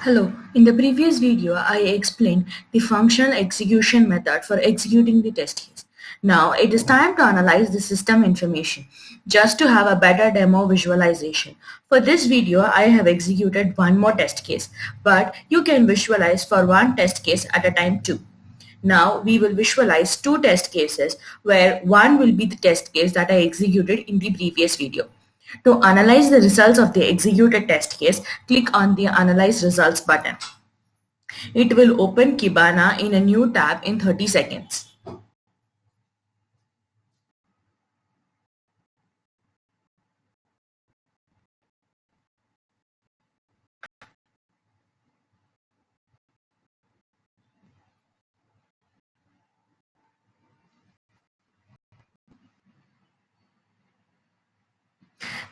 Hello, in the previous video I explained the functional execution method for executing the test case. Now it is time to analyze the system information just to have a better demo visualization. For this video I have executed one more test case, but you can visualize for one test case at a time too. Now we will visualize two test cases where one will be the test case that I executed in the previous video. To analyze the results of the executed test case, click on the Analyze Results button. It will open Kibana in a new tab in 30 seconds.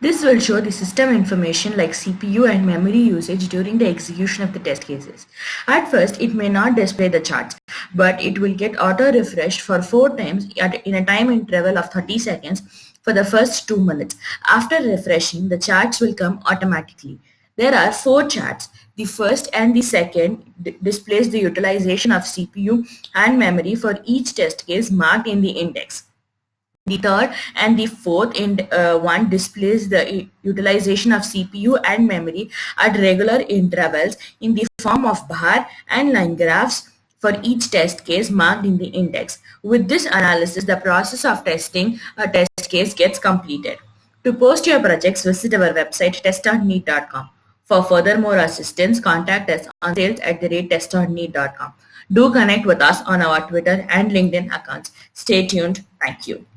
This will show the system information like CPU and memory usage during the execution of the test cases. At first, it may not display the charts, but it will get auto-refreshed for 4 times in a time interval of 30 seconds for the first 2 minutes. After refreshing, the charts will come automatically. There are 4 charts. The first and the second displays the utilization of CPU and memory for each test case marked in the index. The third and the fourth one displays the utilization of CPU and memory at regular intervals in the form of bar and line graphs for each test case marked in the index. With this analysis, the process of testing a test case gets completed. To post your projects, visit our website TestOnNeed.com. For further more assistance, contact us on sales@TestOnNeed.com. Do connect with us on our Twitter and LinkedIn accounts. Stay tuned. Thank you.